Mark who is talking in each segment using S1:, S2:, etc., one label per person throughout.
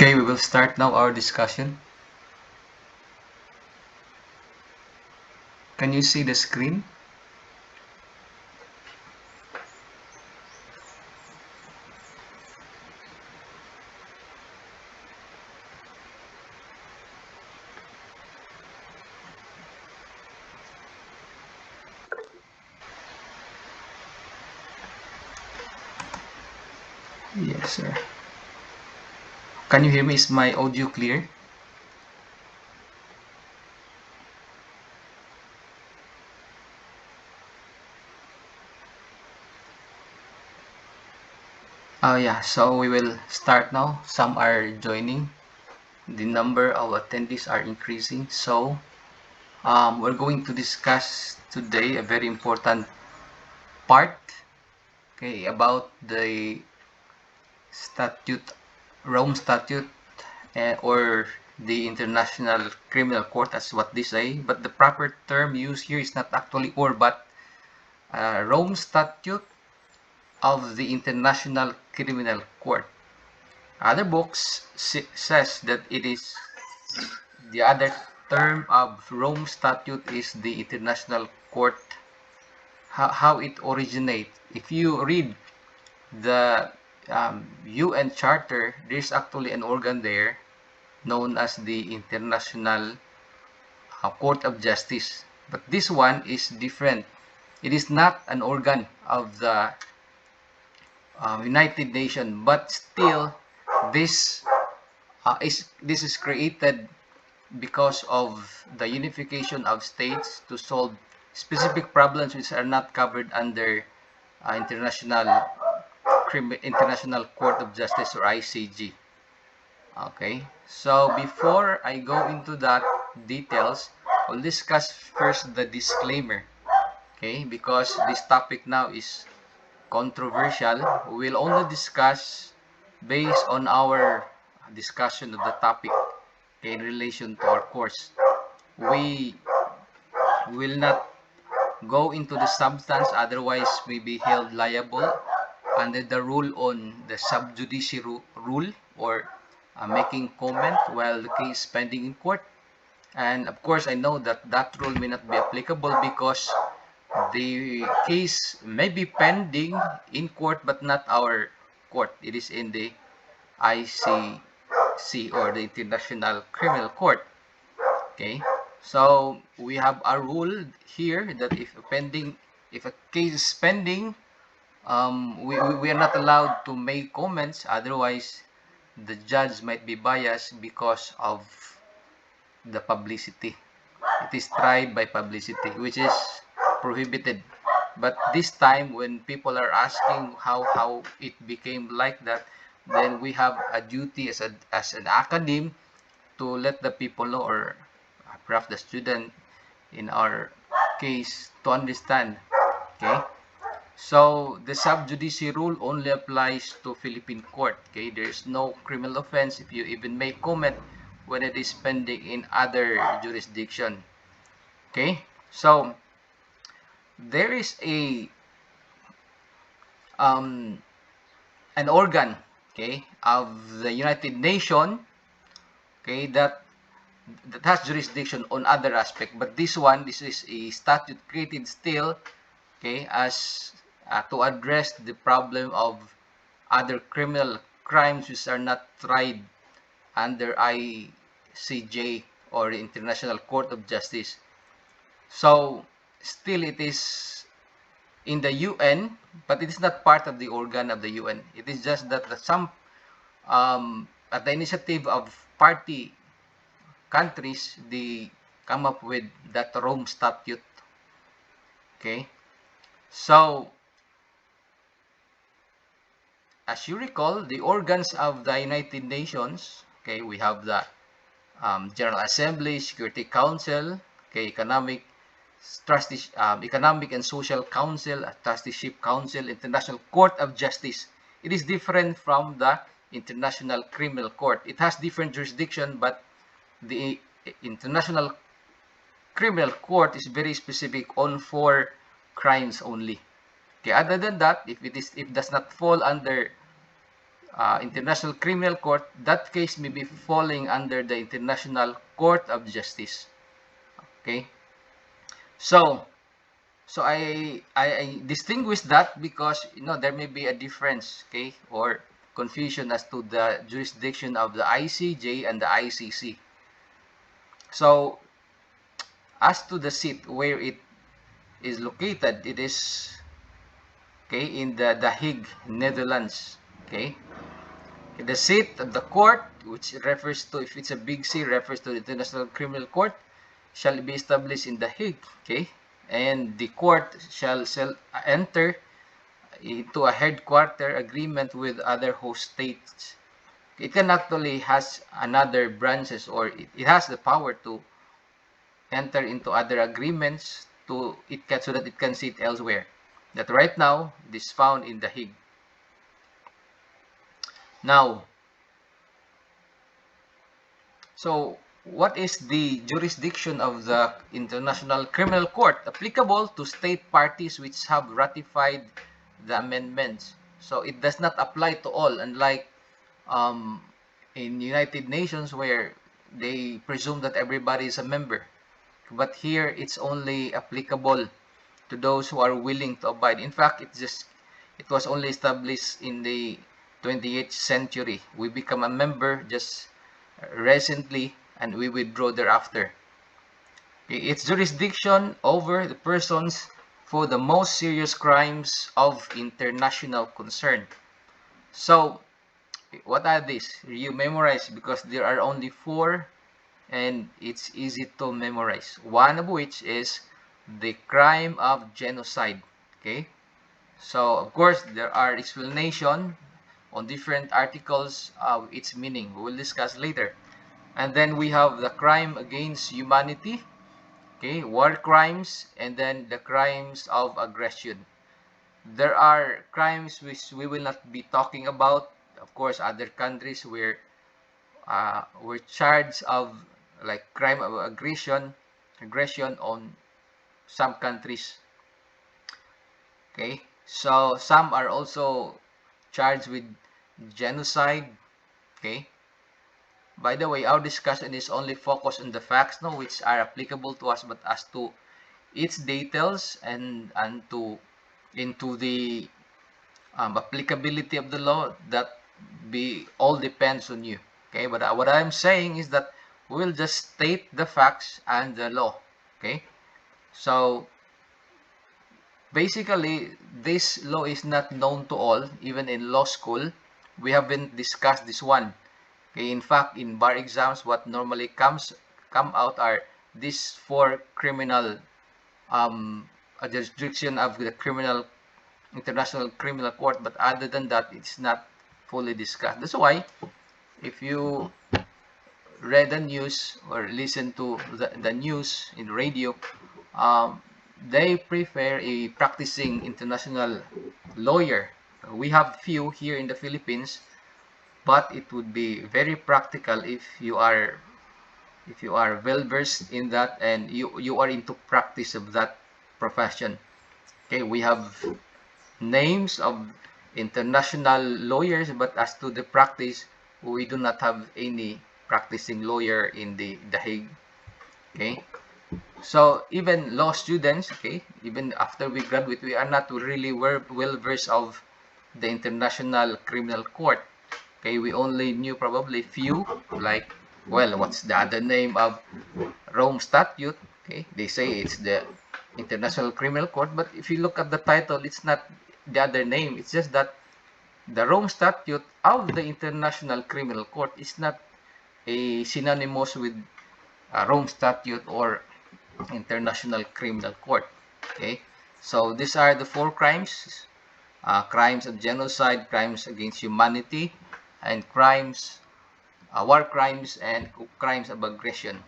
S1: Okay, we will start now our discussion. Can you see the screen? Yes, sir. Can you hear me? Is my audio clear? Yeah, so we will start now. Some are joining. The number of attendees are increasing. So we're going to discuss today a very important part, okay, about the statute, Rome Statute, or the International Criminal Court, as what they say. But the proper term used here is not actually or, but Rome Statute of the International Criminal Court. Other books says that it is the other term of Rome Statute is the International Court. How it originates? If you read the UN Charter, there's actually an organ there known as the International Court of Justice. But this one is different. It is not an organ of the United Nations, but still this this is created because of the unification of states to solve specific problems which are not covered under International Court of Justice, or ICJ. Okay, so before I go into that details, I'll discuss first the disclaimer. Okay, because this topic now is controversial. We will only discuss based on our discussion of the topic, okay, in relation to our course. We will not go into the substance, otherwise we be held liable under the rule on the sub judice rule, or making comment while the case pending in court. And of course, I know that that rule may not be applicable because the case may be pending in court but not our court. It is in the ICC, or the International Criminal Court. Okay, so we have a rule here that if a case is pending, we are not allowed to make comments. Otherwise, the judge might be biased because of the publicity. It is tried by publicity, which is prohibited. But this time, when people are asking how it became like that, then we have a duty as an academe to let the people know, or perhaps the student in our case, to understand. Okay, so the sub judice rule only applies to Philippine court. Okay, there is no criminal offense if you even make comment when it is pending in other jurisdiction. Okay, so there is um, an organ, okay, of the United Nations, okay, that has jurisdiction on other aspect, but this is a statute created still, okay, as to address the problem of other criminal crimes which are not tried under ICJ, or the International Court of Justice. So still it is in the UN, but it is not part of the organ of the UN. It is just that some at the initiative of party countries, they come up with that Rome Statute. Okay, so as you recall, the organs of the United Nations, okay, we have the General Assembly, Security Council, okay, Economic and Social Council, Trusteeship Council, International Court of Justice. It is different from the International Criminal Court. It has different jurisdiction, but the International Criminal Court is very specific on 4 crimes only. Okay, other than that, if it does not fall under International Criminal Court, that case may be falling under the International Court of Justice. Okay, so I distinguish that because there may be a difference, okay, or confusion as to the jurisdiction of the ICJ and the ICC. So as to the seat where it is located, it is okay in the Hague, Netherlands. Okay, the seat of the court, which refers to, if it's a big C, refers to the International Criminal Court, shall be established in the Hague. Okay, and the court shall enter into a headquarter agreement with other host states. It can actually has another branches, or it has the power to enter into other agreements to it can, so that it can sit elsewhere. That right now it is found in the Hague. Now, so what is the jurisdiction of the International Criminal Court? Applicable to state parties which have ratified the amendments. So it does not apply to all, unlike in United Nations where they presume that everybody is a member. But here it's only applicable to those who are willing to abide. In fact, it was only established in the 28th century. We become a member just recently, and we withdraw thereafter. Its jurisdiction over the persons for the most serious crimes of international concern. So, what are these? You memorize because there are only 4 and it's easy to memorize. One of which is the crime of genocide. Okay? So, of course, there are explanation on different articles of its meaning. We will discuss later. And then we have the crime against humanity, okay, war crimes, and then the crimes of aggression. There are crimes which we will not be talking about. Of course, other countries were charged of like crime of aggression on some countries. Okay, so some are also charged with genocide. Okay. By the way, our discussion is only focused on the facts, no, which are applicable to us, but as to its details and to into the applicability of the law, that be all depends on you. Okay, but what I'm saying is that we'll just state the facts and the law. Okay, so basically, this law is not known to all, even in law school. We haven't discussed this one. Okay, in fact, in bar exams, what normally come out are these 4 criminal a jurisdiction of the International Criminal Court, but other than that, it's not fully discussed. That's why, if you read the news or listen to the news in radio, they prefer a practicing international lawyer. We have few here in the Philippines, but it would be very practical if you are well versed in that and you are into practice of that profession. Okay, we have names of international lawyers, but as to the practice, we do not have any practicing lawyer in the Hague. Okay, so even law students, okay, even after we graduate, we are not really well versed of the International Criminal Court. Okay, we only knew probably few, like, well, what's the other name of Rome Statute? Okay, they say it's the International Criminal Court, but if you look at the title, it's not the other name. It's just that the Rome Statute of the International Criminal Court is not a synonymous with Rome Statute or International Criminal Court. Okay, so these are the 4 crimes: crimes of genocide, crimes against humanity, and war crimes, and crimes of aggression.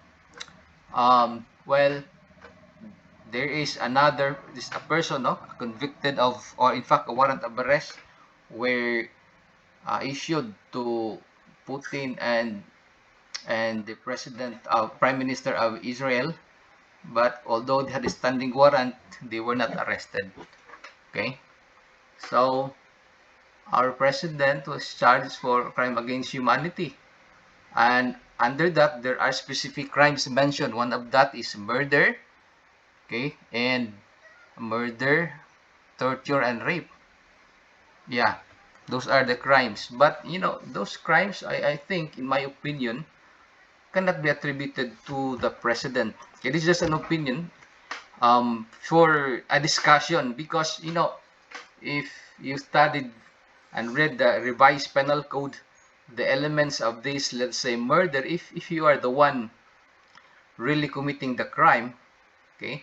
S1: Well, there is a person, no, convicted of, or in fact, a warrant of arrest were issued to Putin and the Prime Minister of Israel. But although they had a standing warrant, they were not arrested. Okay, so our president was charged for crime against humanity. And under that, there are specific crimes mentioned. One of that is murder, okay, and murder, torture, and rape. Yeah, those are the crimes. But, those crimes, I think, in my opinion, cannot be attributed to the president. It is just an opinion for a discussion because, if you studied and read the revised penal code, the elements of this, let's say murder, if you are the one really committing the crime, okay,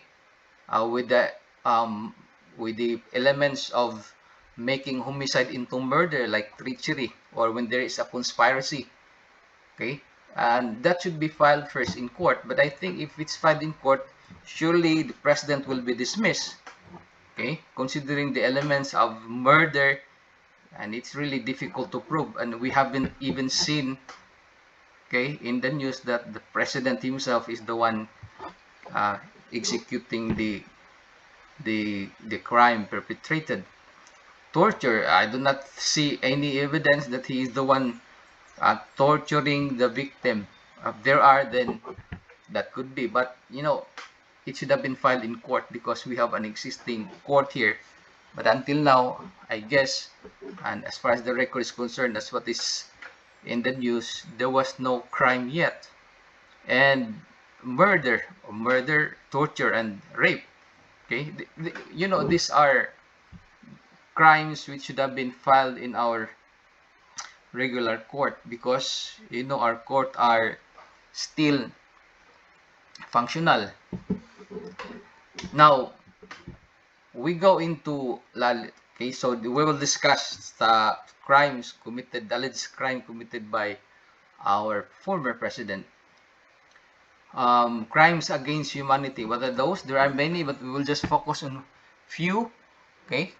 S1: with um, the elements of making homicide into murder, like treachery, or when there is a conspiracy, okay, and that should be filed first in court. But I think if it's filed in court, surely the president will be dismissed, okay, considering the elements of murder, and it's really difficult to prove. And we haven't even seen, okay, in the news that the president himself is the one uh, executing the crime perpetrated. Torture, I do not see any evidence that he is the one torturing the victim. There are, then that could be, but it should have been filed in court because we have an existing court here. But until now, I guess, and as far as the record is concerned, that's what is in the news, there was no crime yet. And murder, torture, and rape, okay, these are crimes which should have been filed in our regular court because our court are still functional. Now we go into okay, so we will discuss the alleged crime committed by our former president. Crimes against humanity, what are those? There are many, but we will just focus on few, okay.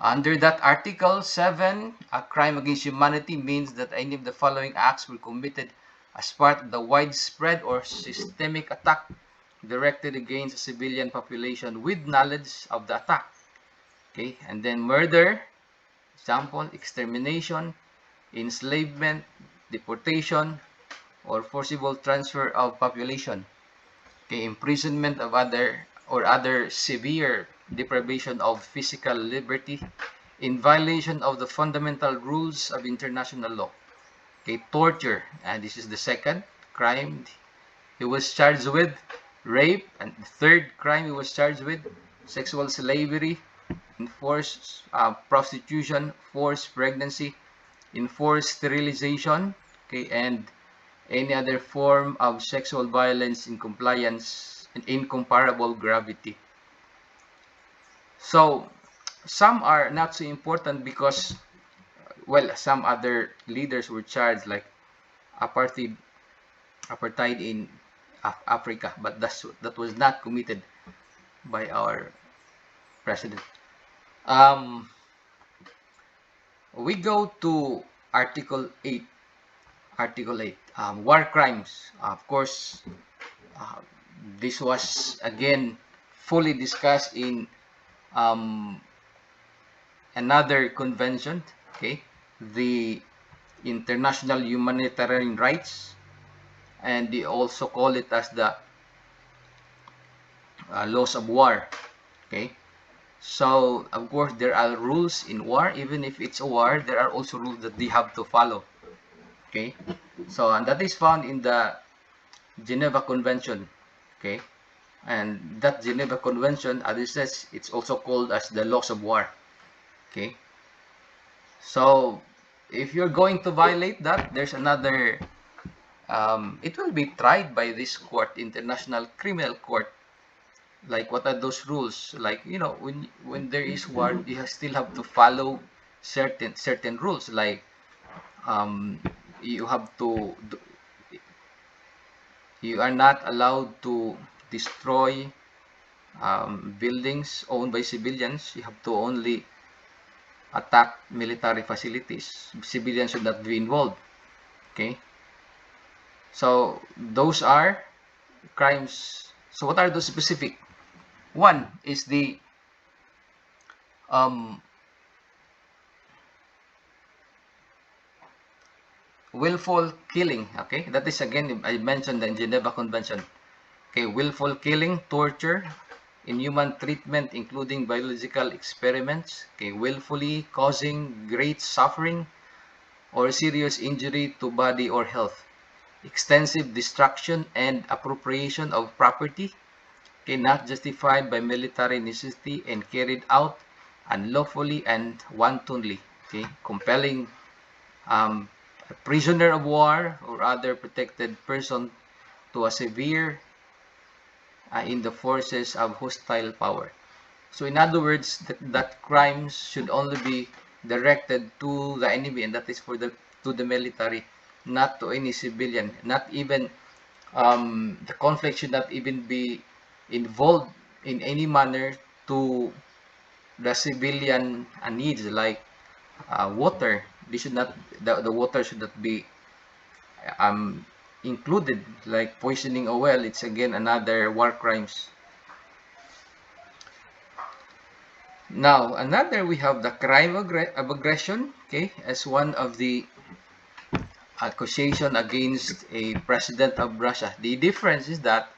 S1: Under that Article 7, a crime against humanity means that any of the following acts were committed as part of the widespread or systemic attack directed against a civilian population with knowledge of the attack. Okay, and then murder, example, extermination, enslavement, deportation, or forcible transfer of population. Okay, imprisonment of other severe deprivation of physical liberty in violation of the fundamental rules of international law. Okay, torture, and this is the second crime he was charged with. Rape, and the third crime he was charged with, sexual slavery, enforced prostitution, forced pregnancy, enforced sterilization, okay, and any other form of sexual violence in compliance and incomparable gravity. So some are not so important because, well, some other leaders were charged, like apartheid in Africa, but that was not committed by our president. We go to Article 8. Article 8, war crimes. Of course, uh, this was again fully discussed in another convention, okay, the International Humanitarian Rights, and they also call it as the laws of war, okay. So of course there are rules in war. Even if it's a war, there are also rules that they have to follow, okay. So, and that is found in the Geneva Convention, okay. And that Geneva Convention, as it says, it's also called as the laws of war, okay. So if you're going to violate that, there's another it will be tried by this court, International Criminal Court. Like, what are those rules? Like, when there is war, you still have to follow certain rules. Like, you have to you are not allowed to destroy buildings owned by civilians. You have to only attack military facilities. Civilians should not be involved, okay. So those are crimes. So what are those specific? One is the um, willful killing. Okay, that is again, I mentioned the Geneva Convention. Okay, willful killing, torture, inhuman treatment, including biological experiments. Okay, willfully causing great suffering or serious injury to body or health. Extensive destruction and appropriation of property, okay, not justified by military necessity and carried out unlawfully and wantonly. Okay, compelling a prisoner of war or other protected person to a severe in the forces of hostile power. So in other words, that crimes should only be directed to the enemy, and that is for the to the military, not to any civilian. Not even the conflict should not even be involved in any manner to the civilian needs like water. They should not the water should not be um, included, like poisoning a well. It's again another war crimes. Now, another, we have the crime of aggression, okay, as one of the accusation against a president of Russia. The difference is that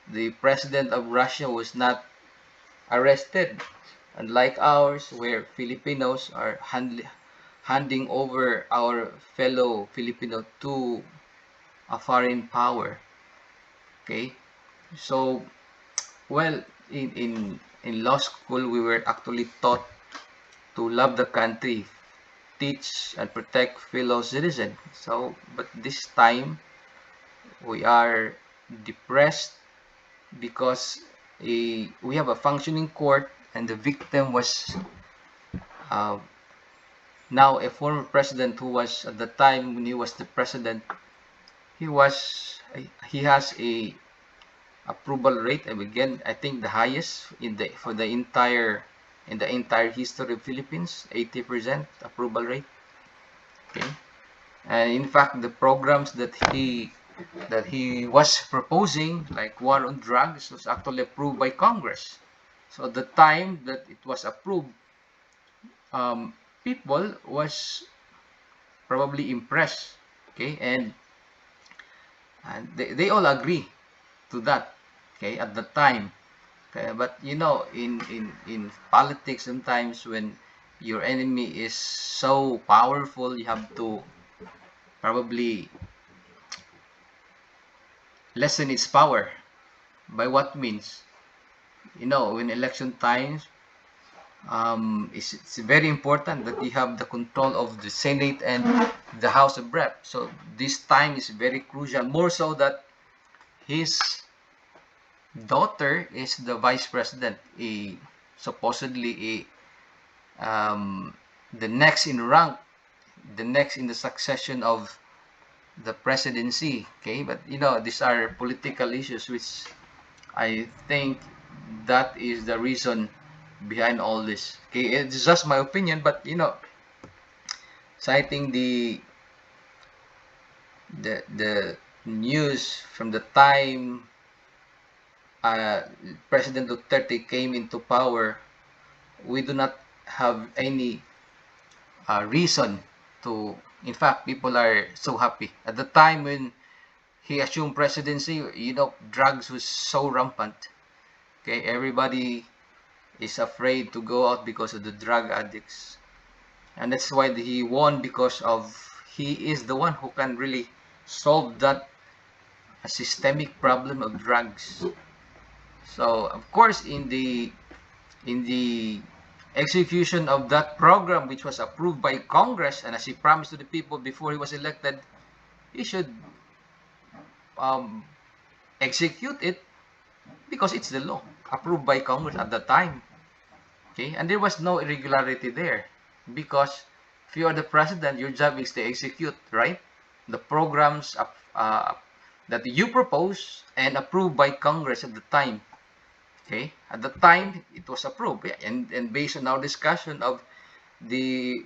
S1: the president of Russia was not arrested, unlike ours, where Filipinos are handing over our fellow Filipino to a foreign power. Okay, so well, in law school, we were actually taught to love the country, teach and protect fellow citizens. So, but this time we are depressed because we have a functioning court, and the victim was uh, now a former president who was at the time when he was the president. He was he has a approval rate, and again I think the highest in the for the entire history of Philippines, 80% approval rate. Okay. And in fact, the programs that he was proposing, like war on drugs, was actually approved by Congress. So at the time that it was approved, um, people was probably impressed. Okay, and they all agree to that. Okay, at the time. Okay, but you know, in politics, sometimes when your enemy is so powerful, you have to probably lessen its power. By what means? You know, in election times, it's very important that you have the control of the Senate and the House of Rep. So this time is very crucial, more so that his daughter is the vice president, supposedly the next in rank, the next in the succession of the presidency. Okay, but you know, these are political issues, which I think that is the reason behind all this. Okay, it's just my opinion, but you know, citing the news from the time uh, President Duterte came into power, we do not have any reason to. In fact, people are so happy at the time when he assumed presidency. You know, drugs was so rampant. Okay, everybody is afraid to go out because of the drug addicts, and that's why he won, because of he is the one who can really solve that systemic problem of drugs. So of course, in the execution of that program, which was approved by Congress, and as he promised to the people before he was elected, he should um, execute it, because it's the law approved by Congress at the time. Okay, and there was no irregularity there, because if you are the president, your job is to execute, right? The programs that you propose and approved by Congress at the time. Okay, at the time it was approved, yeah, and based on our discussion of the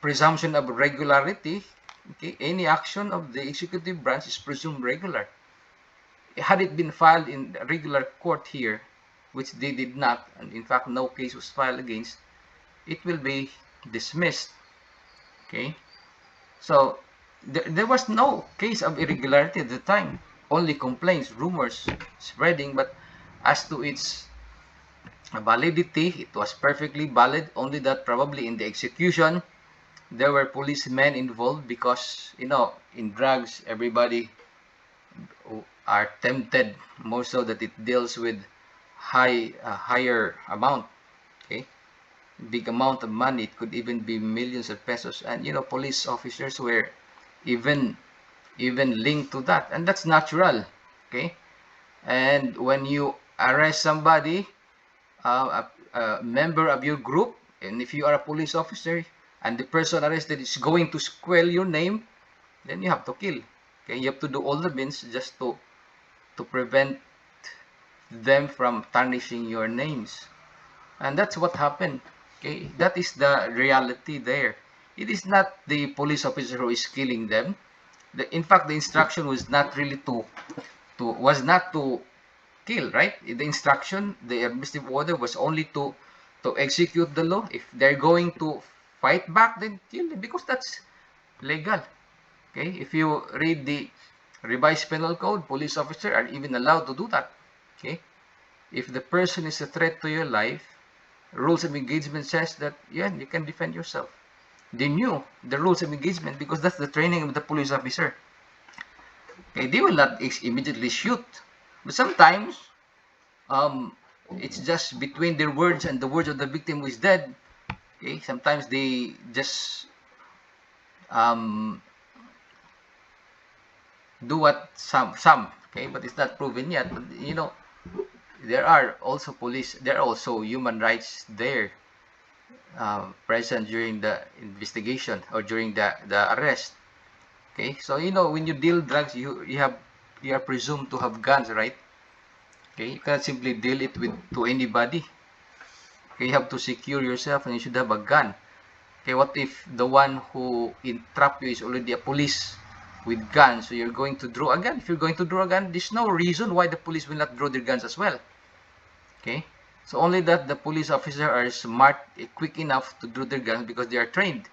S1: presumption of regularity, okay, any action of the executive branch is presumed regular. Had it been filed in a regular court here, which they did not, and in fact no case was filed against, it will be dismissed. Okay, so there was no case of irregularity at the time. Only complaints, rumors spreading, but as to its validity, it was perfectly valid. Only that probably in the execution, there were policemen involved because, in drugs, everybody are tempted more so that it deals with higher amount, okay? Big amount of money. It could even be millions of pesos. And, police officers were even linked to that. And that's natural, okay? And when you arrest somebody, a member of your group, and if you are a police officer and the person arrested is going to squell your name, then you have to kill. Okay, you have to do all the means just to prevent them from tarnishing your names. And that's what happened. Okay, that is the reality there. It is not the police officer who is killing them. In fact, the instruction was not really to kill, right? The instruction, the administrative order was only to execute the law. If they're going to fight back, then kill them because that's legal. Okay, if you read the revised penal code, police officers are even allowed to do that. Okay, if the person is a threat to your life, rules of engagement says that, yeah, you can defend yourself. They knew the rules of engagement because that's the training of the police officer. Okay, they will not immediately shoot, but sometimes it's just between their words and the words of the victim who is dead. Okay, sometimes they just um, do what some, okay, but it's not proven yet. But there are also there are also human rights there, present during the investigation or during the arrest. Okay, so when you deal drugs, you are presumed to have guns, right? Okay, you cannot simply deal it with to anybody. Okay, you have to secure yourself and you should have a gun. Okay, what if the one who entrapped you is already a police with guns? So you're going to draw a gun. If you're going to draw a gun, there's no reason why the police will not draw their guns as well. Okay, so only that the police officers are smart, quick enough to draw their guns because they are trained.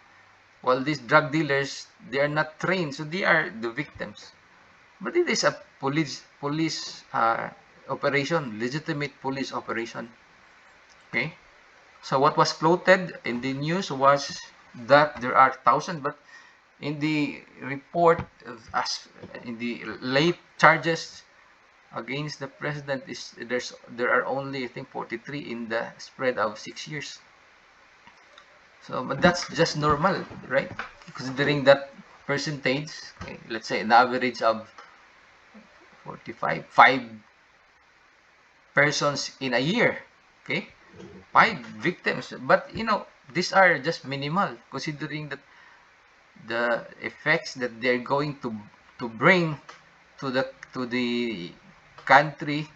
S1: While these drug dealers, they are not trained, so they are the victims. But it is a police operation, legitimate police operation. Okay. So what was floated in the news was that there are thousands, but in the report, as in the late charges against the president, there are only, I think, 43 in the spread of 6 years. So, but that's just normal, right? Considering that percentage, okay, let's say an average of 5 persons in a year, okay, 5 victims. But these are just minimal, considering that the effects that they're going to bring to the country,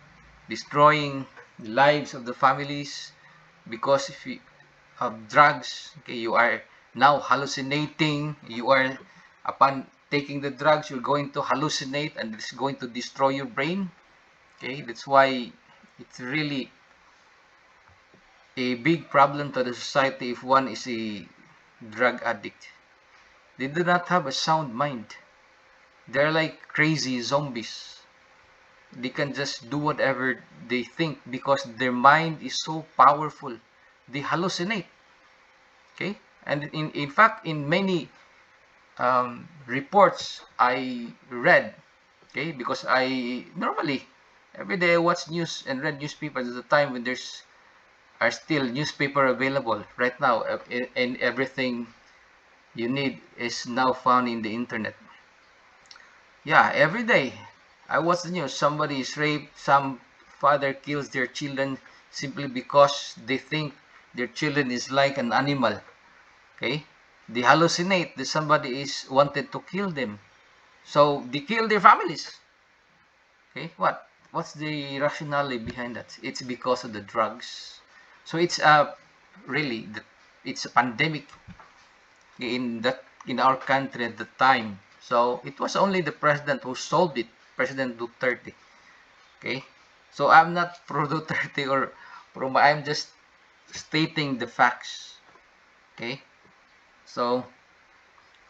S1: destroying lives of the families because if you have drugs. Okay, you are now hallucinating. You are upon taking the drugs, you're going to hallucinate, and it's going to destroy your brain. Okay, that's why it's really a big problem to the society if one is a drug addict. They do not have a sound mind. They're like crazy zombies. They can just do whatever they think because their mind is so powerful. They hallucinate. Okay? And in fact, in many reports I read, okay, because I normally every day I watch news and read newspapers at the time when there's are still newspaper available right now, and everything you need is now found in the internet. Yeah, every day I watch the news. Somebody is raped. Some father kills their children simply because they think their children is like an animal. Okay, they hallucinate that somebody is wanted to kill them, so they kill their families. Okay, what's the rationale behind that? It's because of the drugs. So it's really it's a pandemic in our country at the time. So it was only the president who solved it, President Duterte. Okay, so I'm not pro Duterte or pro. I'm just stating the facts. Okay, so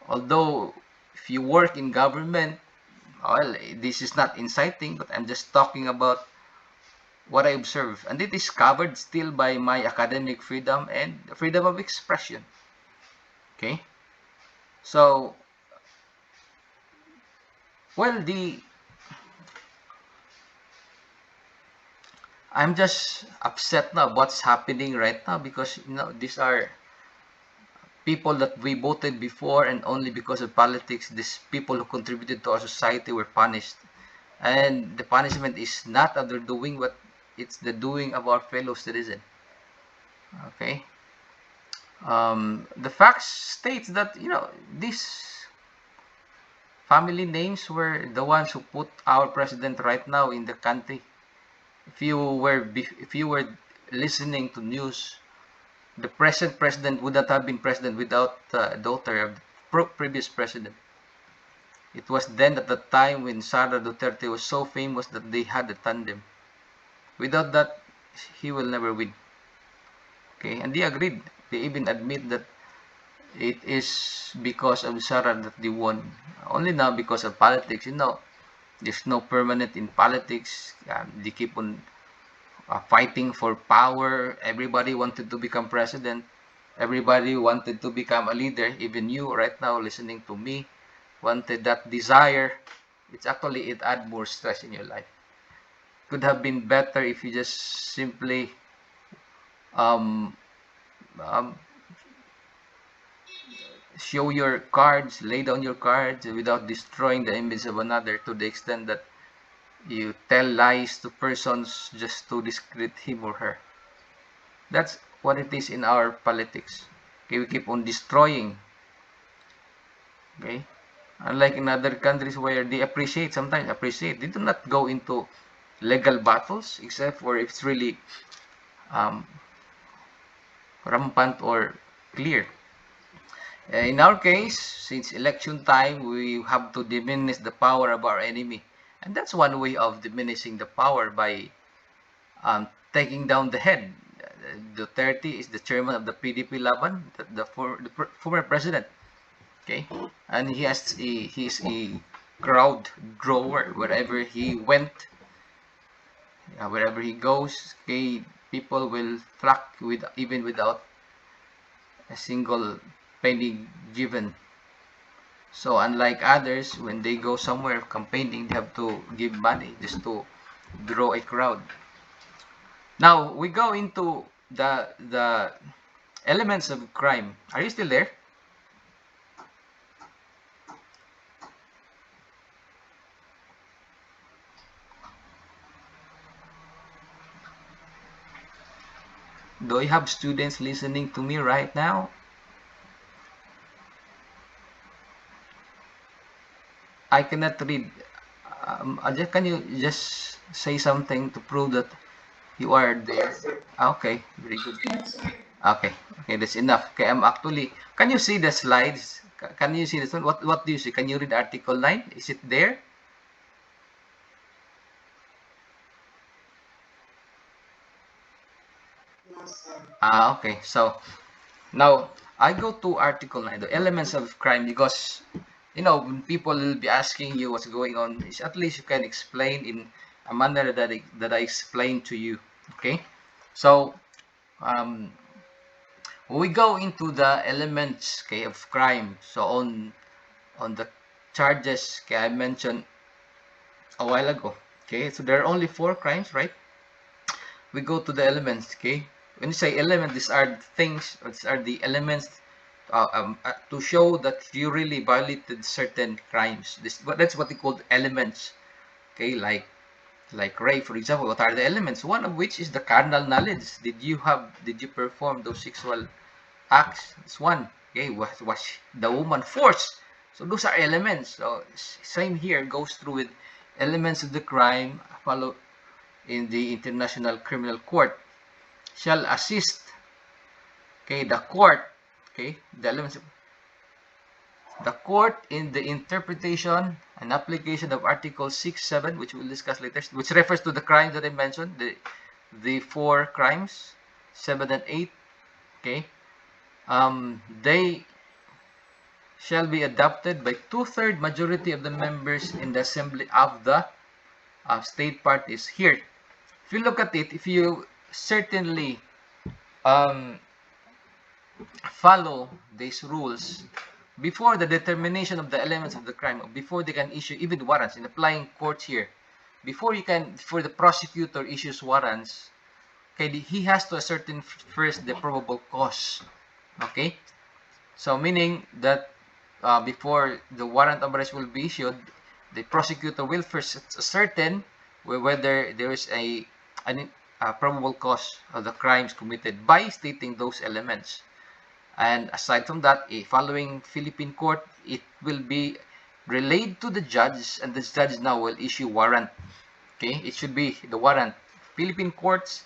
S1: although if you work in government, well, this is not inciting, but I'm just talking about what I observe. And it is covered still by my academic freedom and freedom of expression. Okay? So, well, I'm just upset now what's happening right now because, these are people that we voted before, and only because of politics, these people who contributed to our society were punished. And the punishment is not of their doing, but it's the doing of our fellow citizen. Okay? The facts states that, these family names were the ones who put our president right now in the country. If you were listening to news, the present president would not have been president without the daughter of the previous president. It was then at the time when Sara Duterte was so famous that they had a tandem. Without that, he will never win. Okay, and they agreed. They even admit that it is because of Sara that they won. Only now because of politics. There's no permanent in politics. They keep on fighting for power. Everybody wanted to become president. Everybody wanted to become a leader. Even you right now listening to me wanted that desire. It add more stress in your life. Could have been better if you just simply um, um, show your cards, lay down your cards without destroying the image of another, to the extent that you tell lies to persons just to discredit him or her. That's what it is in our politics. Okay, we keep on destroying. Okay, unlike in other countries where they sometimes appreciate, they do not go into legal battles except for if it's really um, rampant or clear. In our case, since election time, we have to diminish the power of our enemy. And that's one way of diminishing the power, by taking down the head. Duterte is the chairman of the PDP Laban, the former president. Okay, and he's a crowd drawer wherever he went, wherever he goes. Okay, people will flock even without a single penny given. So unlike others, when they go somewhere campaigning, they have to give money just to draw a crowd. Now we go into the elements of crime. Are you still there? Do I have students listening to me right now? I cannot read. Can you just say something to prove that you are there? Okay, very good. Okay, okay, that's enough. Okay, I'm actually. Can you see the slides? Can you see this one? What do you see? Can you read Article 9? Is it there? Okay. So now I go to Article 9, the elements of crime, because when people will be asking you what's going on, at least you can explain in a manner that I explained to you. Okay. So um, we go into the elements, okay, of crime. So on the charges, okay, I mentioned a while ago. Okay, so there are only 4 crimes, right? We go to the elements. Okay, when you say element, these are things, these are the elements to show that you really violated certain crimes. That's what they call elements. Okay, like rape, for example. What are the elements? One of which is the carnal knowledge. Did you perform those sexual acts? It's one. Okay, was the woman forced? So those are elements. So same here, goes through with elements of the crime. Follow in the International Criminal Court shall assist, okay, the court, okay, the elements of the court in the interpretation and application of Article 6, 7, which we'll discuss later, which refers to the crimes that I mentioned, the 4 crimes, 7 and 8, okay. They shall be adopted by 2/3 majority of the members in the assembly of the state parties. Here, if you look at it, if you certainly um, follow these rules, before the determination of the elements of the crime, before they can issue even warrants in applying courts here, before the prosecutor issues warrants, okay, he has to ascertain first the probable cause. Okay, so meaning that before the warrant of arrest will be issued, the prosecutor will first ascertain whether there is a probable cause of the crimes committed by stating those elements. And aside from that, following Philippine court, it will be relayed to the judge, and the judge now will issue warrant. Okay, it should be the warrant. Philippine courts,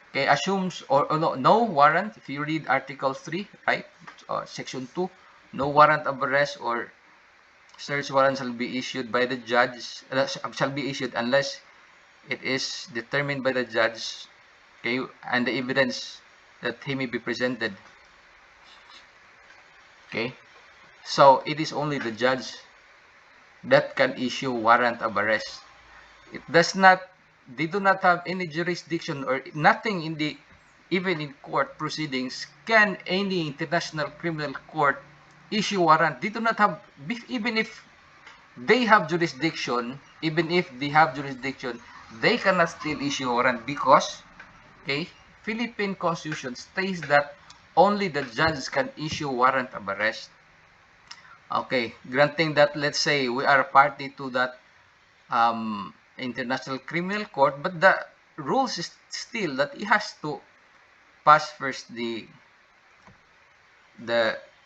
S1: okay, assumes or no warrant. If you read Article 3, right, Section 2, no warrant of arrest or search warrant shall be issued by the judge, shall be issued unless it is determined by the judge, okay, and the evidence that he may be presented. Okay, so it is only the judge that can issue warrant of arrest. It does not, they do not have any jurisdiction or nothing in the, even in court proceedings, can any international criminal court issue warrant. They do not have, even if they have jurisdiction, they cannot still issue warrant because, okay, Philippine Constitution states that only the judge can issue warrant of arrest. Okay, granting that, let's say, we are a party to that International Criminal Court, but the rules is still that it has to pass first the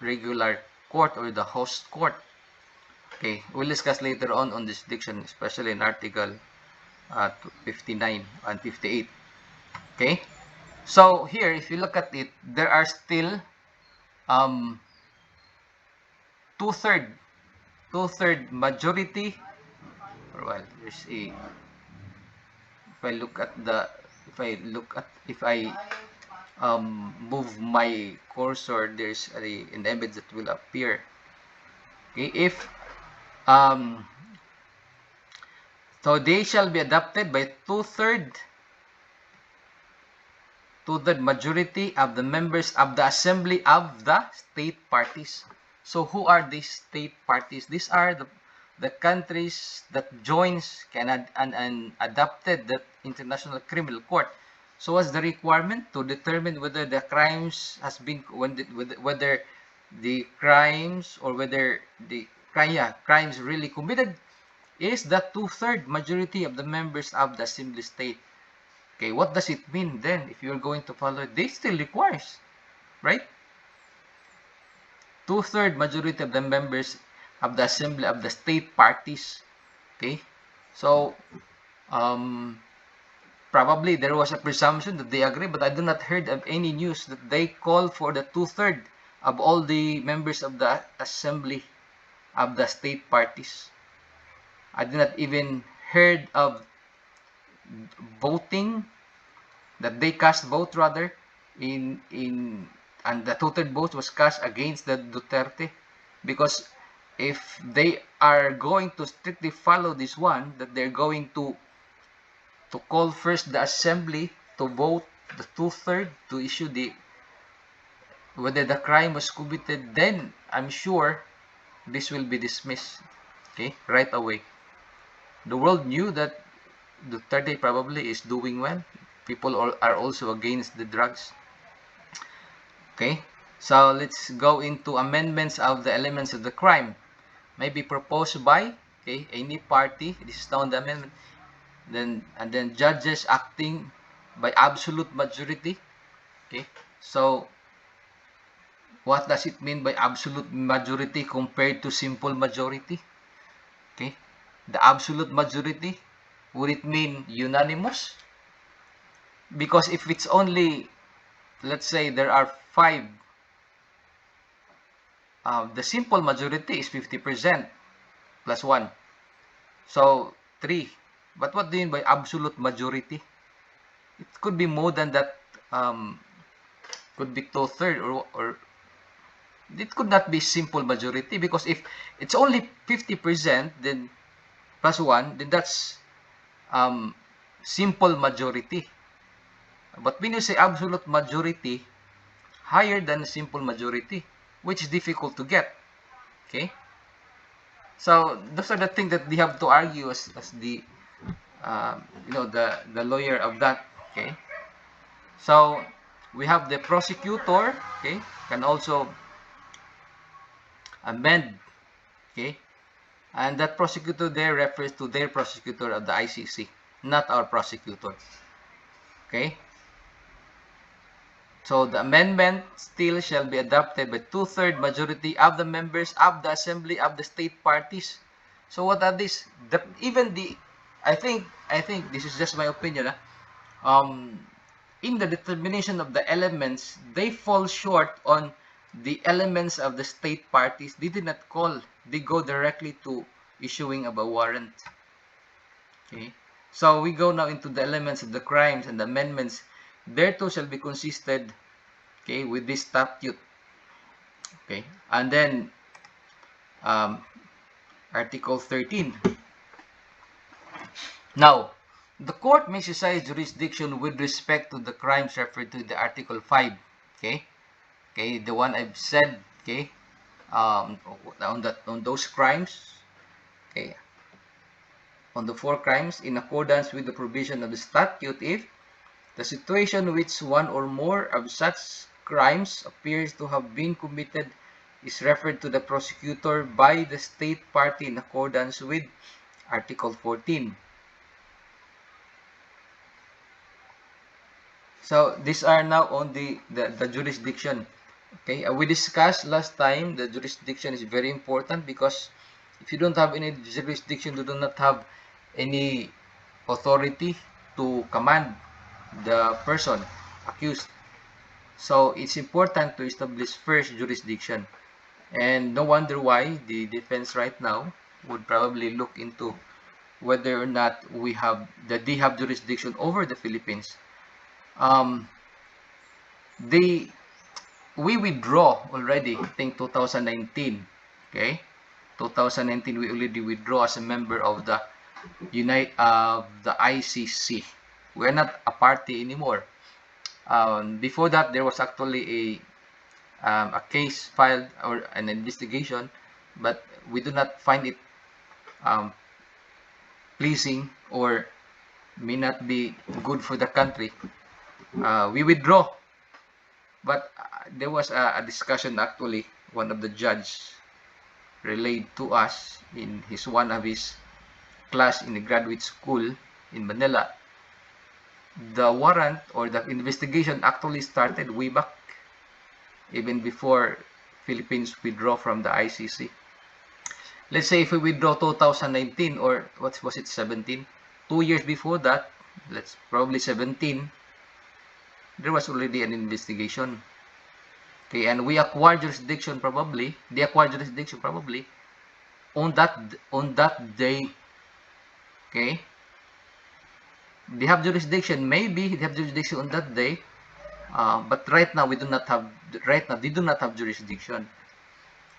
S1: regular court or the host court. Okay, we'll discuss later on this jurisdiction, especially in Article 59 and 58. Okay, so here, if you look at it, there are still two-third majority. Well, there's a, if I move my cursor, there's an image that will appear. Okay, if so they shall be adopted by two-third majority of the members of the assembly of the state parties. So who are these state parties? These are the countries that joins Canada and adopted the International Criminal Court. So what's the requirement? To determine whether the crimes has been, whether the crimes or whether the crimes really committed is the two-third majority of the members of the assembly state. Okay, what does it mean then if you're going to follow it? This still requires, right? Two-third majority of the members of the assembly of the state parties. Okay, so probably there was a presumption that they agree, but I do not heard of any news that they call for the two-third of all the members of the assembly of the state parties. I did not even heard of voting, that they cast vote rather and the two-third vote was cast against the Duterte, because if they are going to strictly follow this one, that they're going to call first the assembly to vote the two-third to issue whether the crime was committed, then I'm sure this will be dismissed, okay, right away. The world knew that Duterte probably is doing well. People are also against the drugs. Okay, so let's go into amendments of the elements of the crime. May be proposed by, okay, any party. This is now the amendment. Then judges acting by absolute majority. Okay, so what does it mean by absolute majority compared to simple majority? Okay, the absolute majority, would it mean unanimous? Because if it's only, let's say there are 5, the simple majority is 50% plus 1, so 3. But what do you mean by absolute majority? It could be more than that, could be two-third or it could not be simple majority, because if it's only 50%, then plus 1, then that's simple majority. But when you say absolute majority, higher than simple majority, which is difficult to get. Okay? So those are the things that they have to argue as the the lawyer of that. Okay? So we have the prosecutor, okay, can also amend, okay, and that prosecutor there refers to their prosecutor of the ICC, not our prosecutor. Okay? So the amendment still shall be adopted by two-thirds majority of the members of the assembly of the state parties. So what are these? Even the, I think this is just my opinion. In the determination of the elements, they fall short on the elements of the state parties. They did not call. They go directly to issuing of a warrant. Okay. So we go now into the elements of the crimes and the amendments. Thereto shall be consisted, okay, with this statute. Okay. And then um, Article 13. Now, the court may exercise jurisdiction with respect to the crimes referred to in the Article 5. Okay. Okay, the one I've said, okay, on those crimes, okay, on the 4 crimes, in accordance with the provision of the statute, if the situation which one or more of such crimes appears to have been committed is referred to the prosecutor by the state party in accordance with Article 14. So these are now on the jurisdiction. Okay, we discussed last time the jurisdiction is very important, because if you don't have any jurisdiction, you do not have any authority to command the person accused. So it's important to establish first jurisdiction. And no wonder why the defense right now would probably look into whether or not they have jurisdiction over the Philippines. They we withdraw already, I think 2019. Okay, 2019 we already withdraw as a member of the ICC. We're not a party anymore. Before that, there was actually a case filed or an investigation, but we do not find it um, pleasing, or may not be good for the country. We withdraw. But there was a discussion, actually, one of the judges relayed to us in one of his class in a graduate school in Manila. The warrant or the investigation actually started way back, even before Philippines withdraw from the ICC. Let's say if we withdraw 2019, or what was it, 17? 2 years before that, let's probably 17, there was already an investigation. Okay, and we acquired jurisdiction probably, they acquired jurisdiction probably on that day. Okay, they have jurisdiction, maybe they have jurisdiction on that day, but right now they do not have jurisdiction.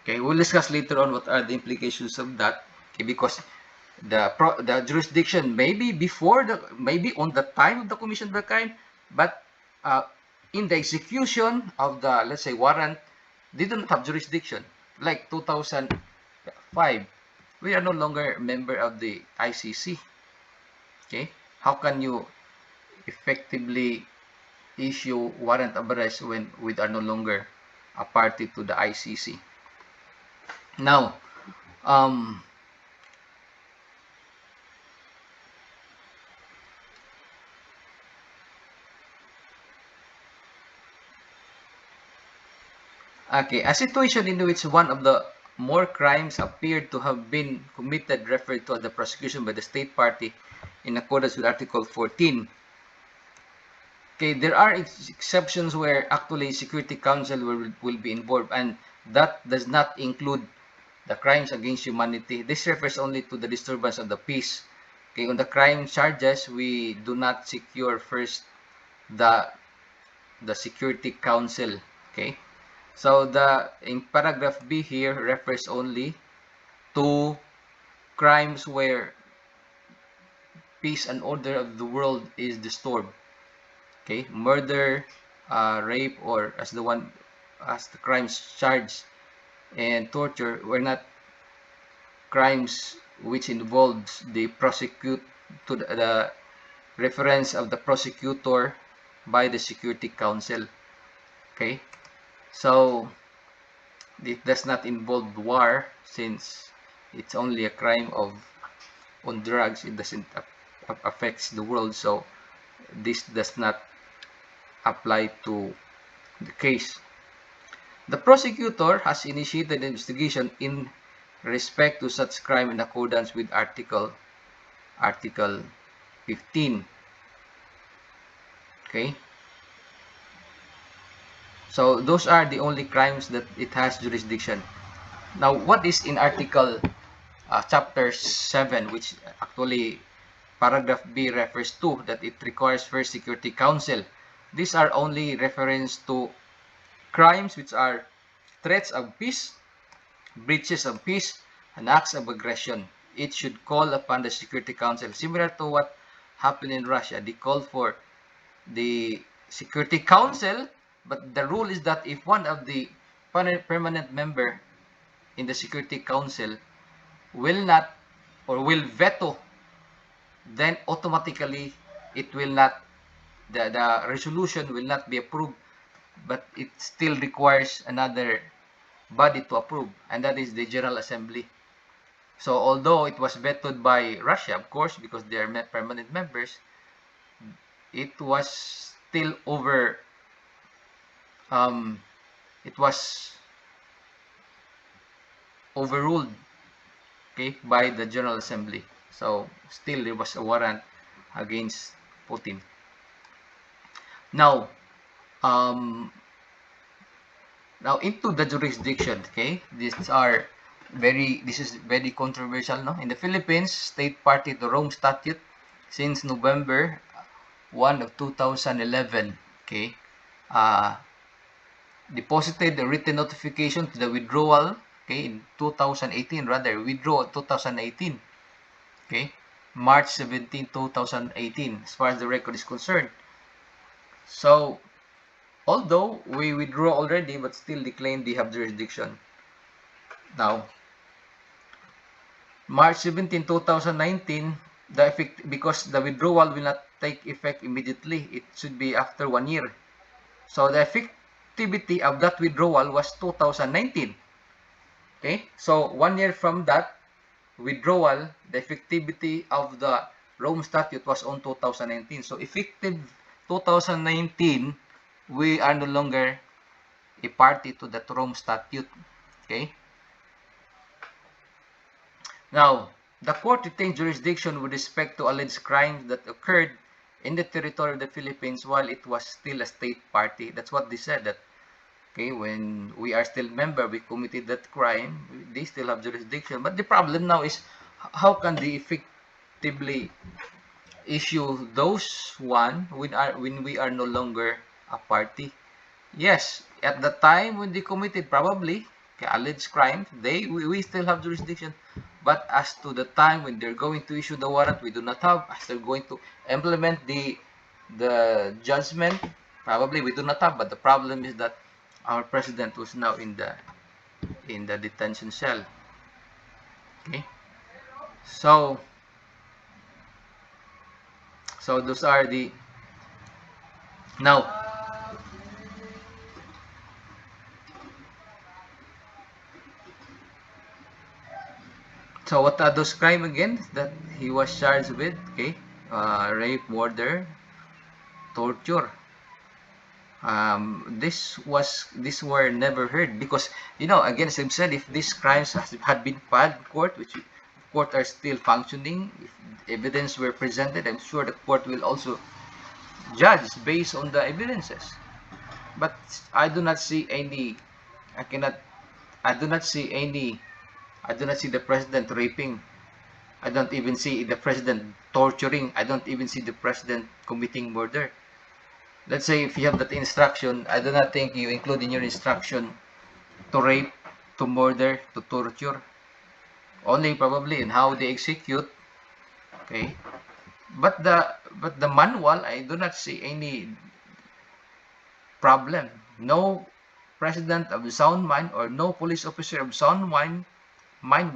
S1: Okay, we'll discuss later on what are the implications of that. Okay, because the jurisdiction maybe maybe on the time of the commission of the crime, but in the execution of the, let's say, warrant, they do not have jurisdiction. Like 2005, we are no longer a member of the ICC. Okay, how can you effectively issue warrant of arrest when we are no longer a party to the ICC? Now, okay, a situation in which one of the more crimes appeared to have been committed referred to as the prosecution by the state party in accordance with Article 14. Okay, there are exceptions where actually Security Council will be involved, and that does not include the crimes against humanity. This refers only to the disturbance of the peace. Okay, on the crime charges, we do not secure first the Security Council. Okay, So the in paragraph B here refers only to crimes where peace and order of the world is disturbed. Okay, murder, rape, or as the crimes charged, and torture were not crimes which involves the prosecute to the reference of the prosecutor by the Security Council. Okay, so it does not involve war since it's only a crime of on drugs. It doesn't affects the world, so this does not apply to the case. The prosecutor has initiated an investigation in respect to such crime in accordance with Article 15. Okay? So those are the only crimes that it has jurisdiction. Now, what is in Article Chapter 7, which actually paragraph B refers to, that it requires first Security Council. These are only reference to crimes which are threats of peace, breaches of peace, and acts of aggression. It should call upon the Security Council. Similar to what happened in Russia, they called for the Security Council, but the rule is that if one of the permanent member in the Security Council will not or will veto, then automatically it will not, the resolution will not be approved, but it still requires another body to approve, and that is the General Assembly. So although it was vetoed by Russia, of course, because they are permanent members, it was still um, it was overruled, okay, by the General Assembly. So still there was a warrant against Putin. Now, um, now into the jurisdiction, okay, this is very controversial, no? In the Philippines, state party to Rome Statute since November 1 of 2011, okay, uh, deposited the written notification to the withdrawal, okay, in 2018, rather, withdraw 2018, okay, March 17, 2018, as far as the record is concerned. So, although we withdraw already, but still they claim they have jurisdiction. Now, March 17, 2019, the effect, because the withdrawal will not take effect immediately, it should be after 1 year. So the effectivity of that withdrawal was 2019. Okay, so 1 year from that withdrawal, the effectivity of the Rome Statute was on 2019. So effective 2019, we are no longer a party to the Rome Statute. Okay. Now, the court retained jurisdiction with respect to alleged crimes that occurred in the territory of the Philippines while it was still a state party. That's what they said, that okay, when we are still member, we committed that crime, they still have jurisdiction. But the problem now is how can they effectively issue those one when we are no longer a party? Yes, at the time when they committed probably alleged crime, we still have jurisdiction. But as to the time when they're going to issue the warrant, we do not have. As they're going to implement the judgment, probably we do not have. But the problem is that our president was now in the detention cell. Okay, so those are the now. So what are those crimes again that he was charged with? Okay, rape, murder, torture. These were never heard because again, as I've said, if these crimes had been filed in court, which court are still functioning, if evidence were presented, I'm sure the court will also judge based on the evidences. But I do not see any. I cannot. I do not see any. I do not see the president raping. I don't even see the president torturing. I don't even see the president committing murder. Let's say if you have that instruction, I do not think you include in your instruction to rape, to murder, to torture. Only probably in how they execute. Okay, but the manual, I do not see any problem. No president of sound mind or no police officer of sound mind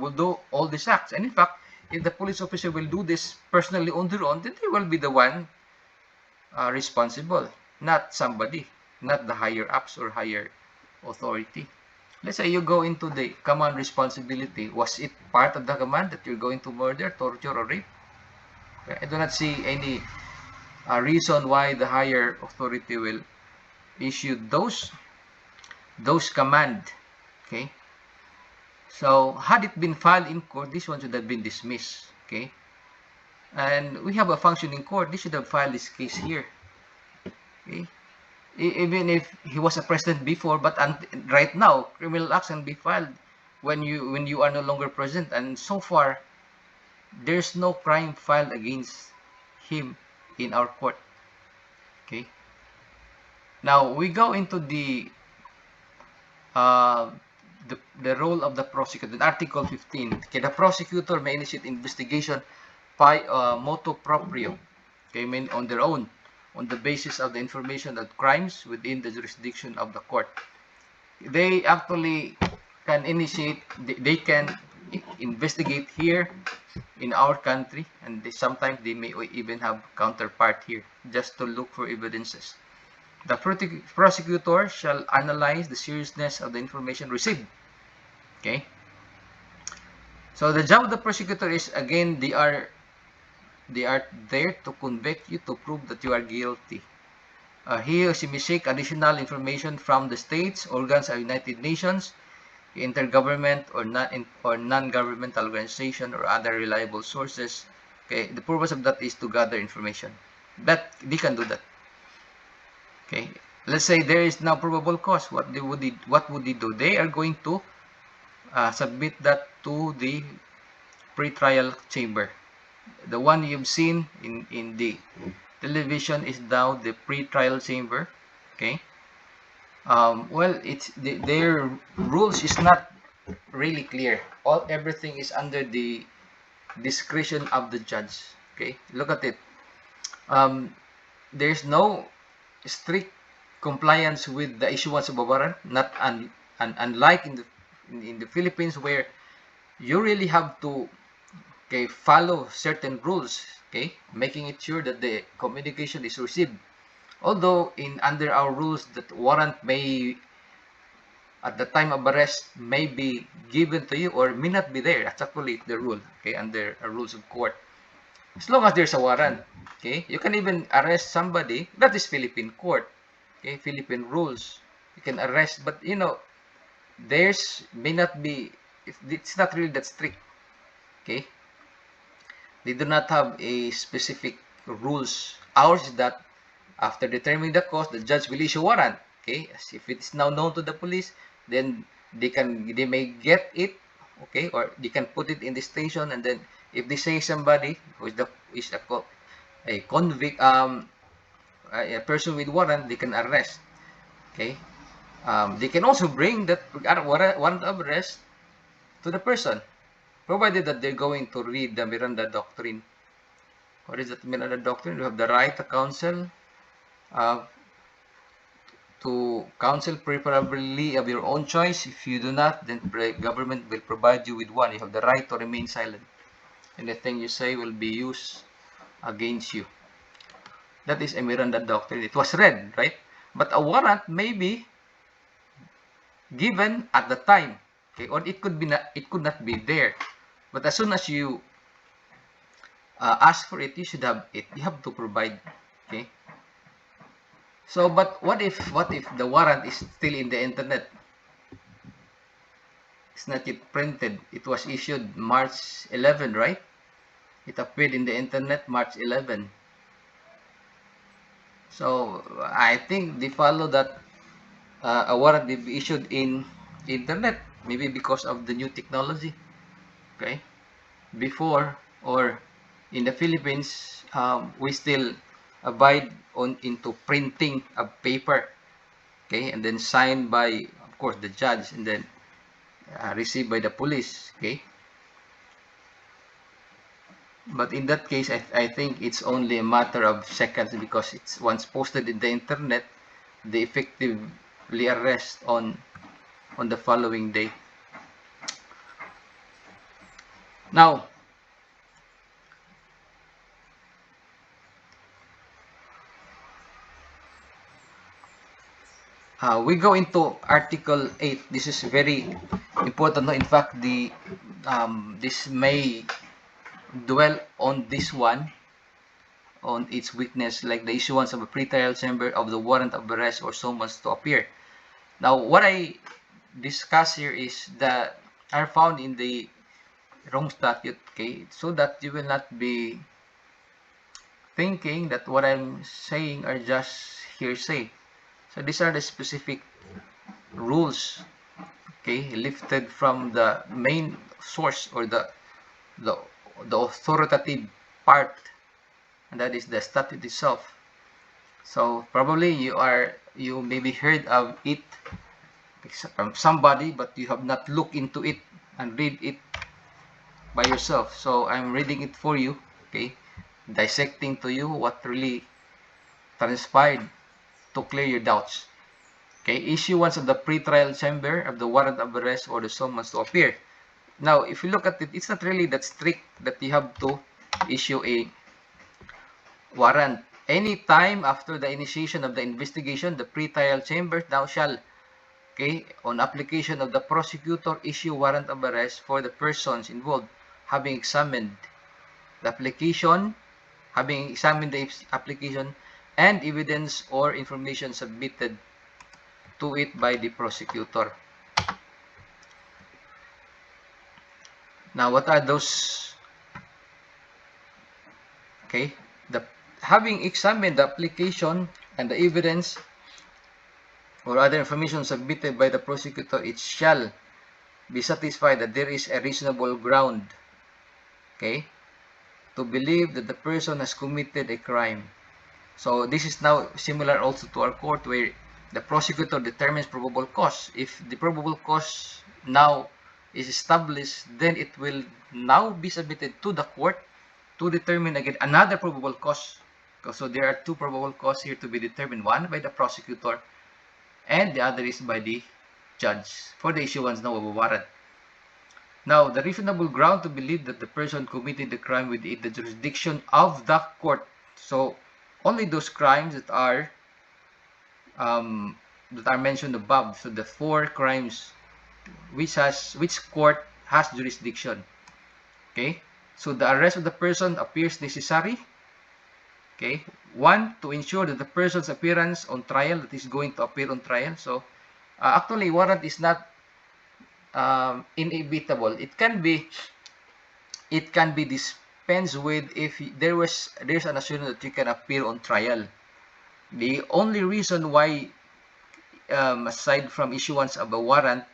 S1: will do all these acts. And in fact, if the police officer will do this personally on their own, then they will be the one responsible, not somebody, not the higher ups or higher authority. Let's say you go into the command responsibility. Was it part of the command that you're going to murder, torture, or rape? I do not see any reason why the higher authority will issue those command. Okay, so had it been filed in court, this one should have been dismissed. Okay, and we have a functioning court. They should have filed this case here. Okay, even if he was a president before, but right now criminal acts can be filed when you are no longer president, and so far there's no crime filed against him in our court. Okay, now we go into uh, the role of the prosecutor in Article 15. Okay, the prosecutor may initiate investigation by motu proprio, okay, mean on their own, on the basis of the information of crimes within the jurisdiction of the court. They actually can initiate, they can investigate here in our country, and sometimes they may even have counterpart here just to look for evidences. The prosecutor shall analyze the seriousness of the information received. Okay. So the job of the prosecutor is, again, they are there to convict you, to prove that you are guilty. He or she may seek additional information from the states, organs of United Nations, intergovernment or non-governmental organization or other reliable sources. Okay, the purpose of that is to gather information. That they can do that. Okay, let's say there is now probable cause. What would they do? They are going to submit that to the pre-trial chamber. The one you've seen in the television is now the pre-trial chamber. Okay. Well, their rules is not really clear. Everything is under the discretion of the judge. Okay, look at it. There's no strict compliance with the issuance of a warrant. Not unlike in the Philippines, where you really have to, okay, follow certain rules. Okay, making it sure that the communication is received. Although under our rules, that warrant may, at the time of arrest, may be given to you or may not be there. That's actually the rule. Okay, under rules of court. As long as there's a warrant, okay, you can even arrest somebody. That is Philippine court. Okay, Philippine rules. You can arrest, but there's may not be. It's not really that strict. Okay, they do not have a specific rules. Ours is that after determining the cause, the judge will issue warrant. Okay, as if it is now known to the police, then they may get it. Okay, or they can put it in the station, and then if they say somebody who is a convict, a person with warrant, they can arrest. Okay, they can also bring that warrant of arrest to the person, provided that they're going to read the Miranda Doctrine. What is that Miranda Doctrine? You have the right to counsel, preferably of your own choice. If you do not, then the government will provide you with one. You have the right to remain silent. Anything you say will be used against you. That is a Miranda Doctrine. It was read, right? But a warrant may be given at the time, okay, or it could not be there. But as soon as you ask for it, you should have it. You have to provide. Okay. So, but what if the warrant is still in the internet? It's not yet printed. It was issued March 11, right? It appeared in the internet March 11. So I think they follow that a warrant will be issued in internet, maybe because of the new technology. Okay, before, or in the Philippines, we still abide into printing of paper. Okay, and then signed by, of course, the judge, and then received by the police. Okay. But in that case, I think it's only a matter of seconds because it's once posted in the internet, they effectively arrest on the following day. Now, we go into Article 8. This is very important. No? In fact, this may dwell on this one, on its weakness, like the issuance of a pre-trial chamber of the warrant of arrest or summons to appear. Now, what I discuss here is that are found in the wrong statute, okay, so that you will not be thinking that what I'm saying are just hearsay. So these are the specific rules, okay, lifted from the main source or the, the authoritative part, and that is the statute itself. So probably you maybe heard of it from somebody, but you have not looked into it and read it by yourself. So I'm reading it for you, okay, dissecting to you what really transpired to clear your doubts. Okay, issuance of the pre-trial chamber of the warrant of arrest or the summons to appear. Now, if you look at it, it's not really that strict that you have to issue a warrant. Any time after the initiation of the investigation, the pre-trial chamber now shall, okay, on application of the prosecutor, issue warrant of arrest for the persons involved, having examined the application, and evidence or information submitted to it by the prosecutor. Now, what are those? Okay, having examined the application and the evidence or other information submitted by the prosecutor, it shall be satisfied that there is a reasonable ground, okay, to believe that the person has committed a crime. So this is now similar also to our court, where the prosecutor determines probable cause. If the probable cause now is established, then it will now be submitted to the court to determine again another probable cause. So there are two probable causes here to be determined, one by the prosecutor and the other is by the judge for the issuance now of a warrant. Now, the reasonable ground to believe that the person committed the crime within the jurisdiction of the court. So only those crimes that are mentioned above. So the four crimes which court has jurisdiction. Okay. So the arrest of the person appears necessary. Okay. One, to ensure that the person's appearance on trial, that is going to appear on trial. So actually, warrant is not inevitable. It can be dispensed with if there's an assurance that you can appear on trial. The only reason why, aside from issuance of a warrant,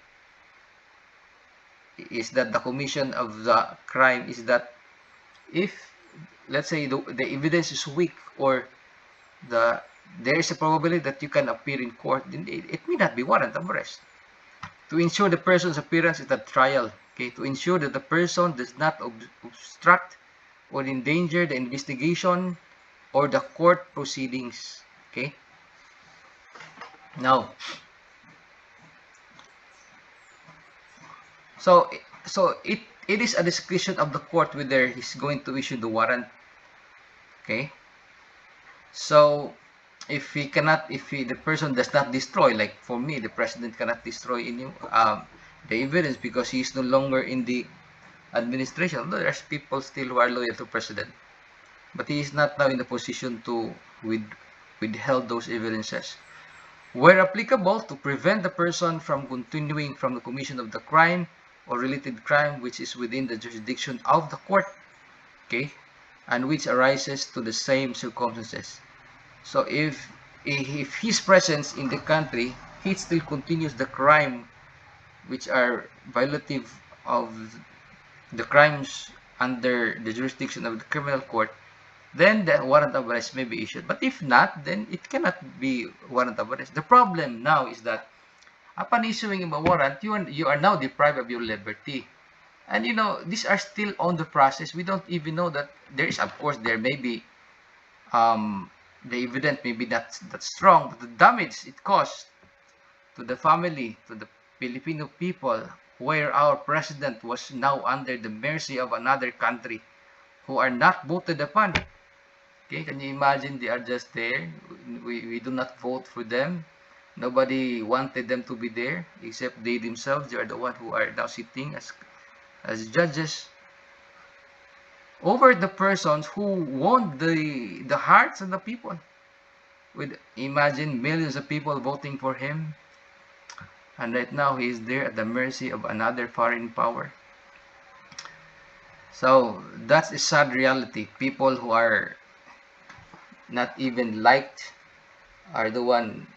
S1: is that the commission of the crime is that if, let's say, the evidence is weak or there is a probability that you can appear in court, then it may not be warrant of arrest. To ensure the person's appearance at the trial, okay, to ensure that the person does not obstruct or endanger the investigation or the court proceedings, okay. Now, so it is a discretion of the court whether he's going to issue the warrant, okay. So if the person does not destroy, like for me, the president cannot destroy any the evidence because he is no longer in the administration. Although there's people still who are loyal to president, but he is not now in the position to withhold those evidences. Where applicable, to prevent the person from continuing from the commission of the crime or related crime which is within the jurisdiction of the court, okay, and which arises to the same circumstances. So if his presence in the country, he still continues the crime which are violative of the crimes under the jurisdiction of the criminal court, then the warrant of arrest may be issued. But if not, then it cannot be warrant of arrest. The problem now is that Upon issuing him a warrant, you are now deprived of your liberty. And these are still on the process. We don't even know that there is, of course, there may be um, the evidence may be that strong, but the damage it caused to the family, to the Filipino people, where our president was now under the mercy of another country who are not voted upon. Okay, can you imagine? They are just there. We do not vote for them. Nobody wanted them to be there except they themselves. They are the ones who are now sitting as judges over the persons who won the hearts of the people. With imagine millions of people voting for him, and right now he is there at the mercy of another foreign power. So that's a sad reality. People who are not even liked are the one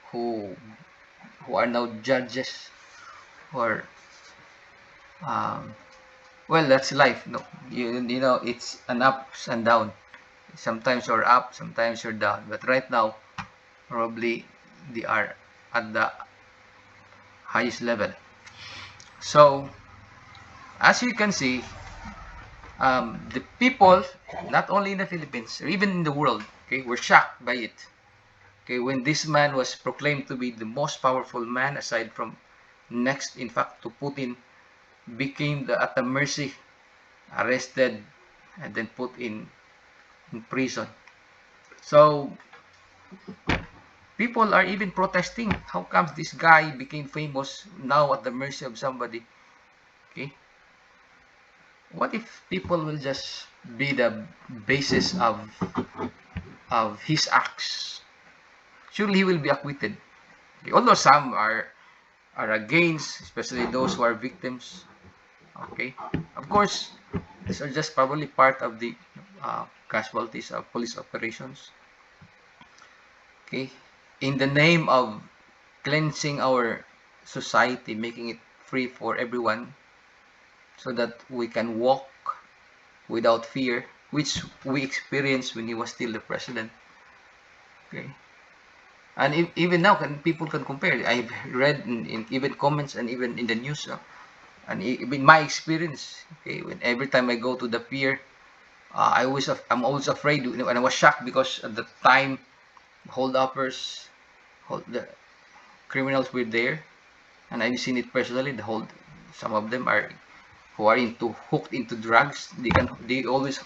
S1: who who are now judges, or um, well, that's life. No, you know it's an ups and down. Sometimes you're up, sometimes you're down. But right now, probably they are at the highest level. So as you can see, the people, not only in the Philippines, or even in the world, okay, were shocked by it. Okay, when this man was proclaimed to be the most powerful man, aside from next, in fact, to Putin, became at the mercy, arrested, and then put in prison. So people are even protesting. How comes this guy became famous now at the mercy of somebody? Okay, what if people will just be the basis of his acts? Surely he will be acquitted. Okay, although some are against, especially those who are victims. Okay, of course, these are just probably part of the casualties of police operations. Okay, in the name of cleansing our society, making it free for everyone, so that we can walk without fear, which we experienced when he was still the president. Okay, and even now, people can compare. I've read in even comments and even in the news. And in my experience, okay, when every time I go to the pier, I'm always afraid, and I was shocked because at the time, hold-uppers, the criminals were there, and I've seen it personally. Some of them are who are hooked into drugs. They always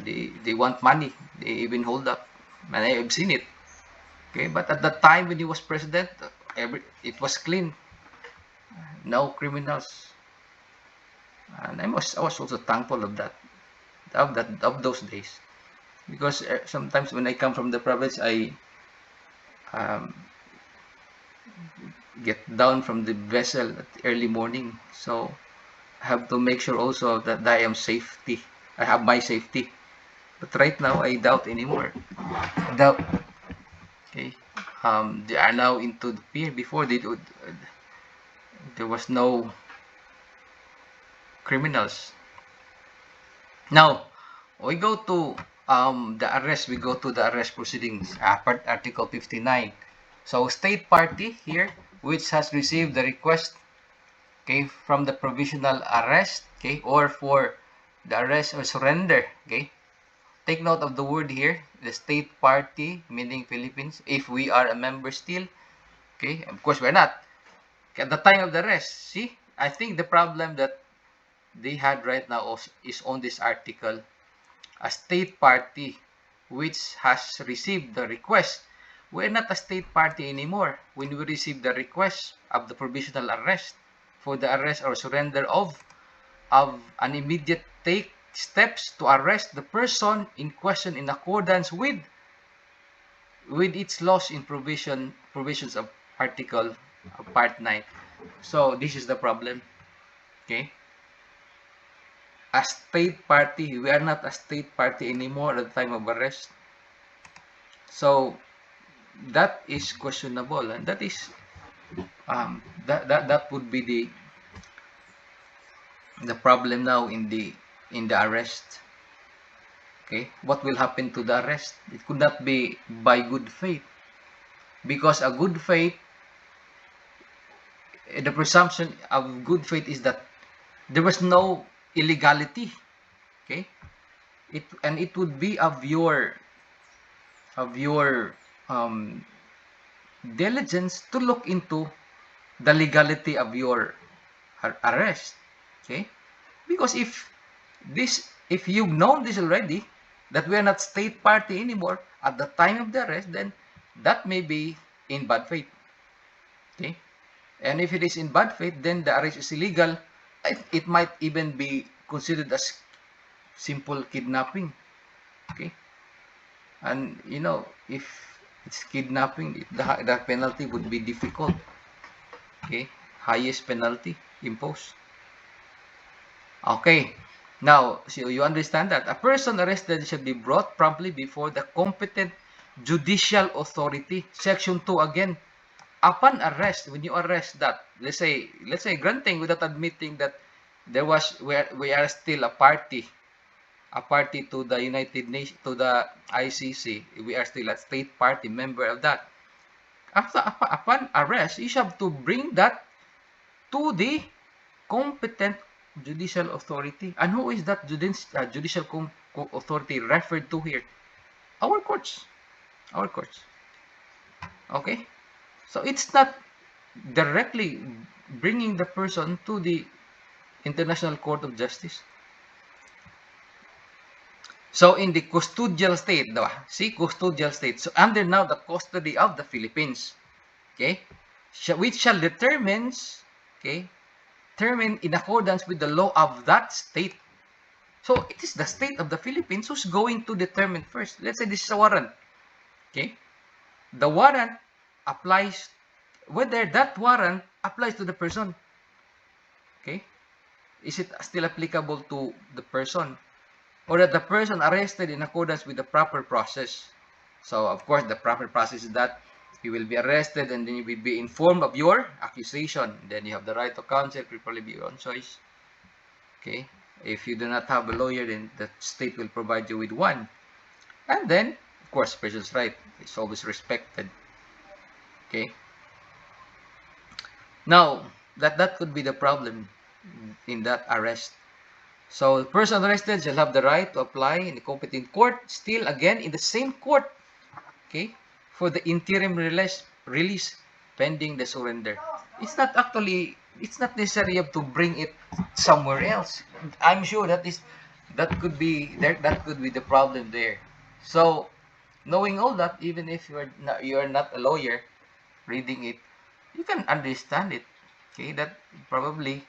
S1: they want money. They even hold up, and I've seen it. Okay, but at the time when he was president, it was clean, no criminals, and I was also thankful of those days, because sometimes when I come from the province, I um, get down from the vessel at early morning, so I have to make sure also that I have my safety. But right now, I doubt anymore. Doubt. Okay. They are now into the pier. Before there was no criminals. Now, we go to the arrest. We go to the arrest proceedings. Article 59. So, state party here, which has received the request, okay, from the provisional arrest, okay, or for the arrest or surrender, okay. Take note of the word here, the state party, meaning Philippines, if we are a member still, okay. Of course, we're not. At the time of the arrest, see, I think the problem that they had right now is on this article. A state party which has received the request. We're not a state party anymore when we receive the request of the provisional arrest for the arrest or surrender of an immediate take steps to arrest the person in question in accordance with its laws in provisions of article part 9. So this is the problem. Okay, a state party, we are not a state party anymore at the time of arrest. So that is questionable, and that is that would be the problem now in the arrest. Okay, what will happen to the arrest? It could not be by good faith, because a good faith The presumption of good faith is that there was no illegality. Okay, it would be of your um, diligence to look into the legality of your arrest. Okay, because if you've known this already, that we are not state party anymore at the time of the arrest, then that may be in bad faith. Okay, and if it is in bad faith, then the arrest is illegal. It might even be considered as simple kidnapping. Okay, and if it's kidnapping, the penalty would be difficult. Okay, highest penalty imposed. Okay, now so you understand that a person arrested shall be brought promptly before the competent judicial authority. Section 2 again. Upon arrest, when you arrest that, let's say granting without admitting that we are still a party to the United Nations, to the ICC, we are still a state party member of that. Upon arrest, you have to bring that to the competent judicial authority. And who is that judicial authority referred to here? Our courts. Our courts. Okay? So it's not directly bringing the person to the International Court of Justice. So in the custodial state, see, custodial state. So under now the custody of the Philippines, okay, which shall determine in accordance with the law of that state. So it is the state of the Philippines who's going to determine first. Let's say this is a warrant, okay. The warrant applies, whether that warrant applies to the person, okay. Is it still applicable to the person? Or that the person arrested in accordance with the proper process. So, of course, the proper process is that you will be arrested and then you will be informed of your accusation. Then you have the right to counsel, preferably be your own choice. Okay? If you do not have a lawyer, then the state will provide you with one. And then, of course, person's right is always respected. Okay? Now, that could be the problem in that arrest. So, the person arrested shall have the right to apply in the competent court, still again in the same court, okay, for the interim release pending the surrender. It's not necessary you have to bring it somewhere else. I'm sure that could be the problem there. So, knowing all that, even if you are not a lawyer, reading it, you can understand it. Okay, that probably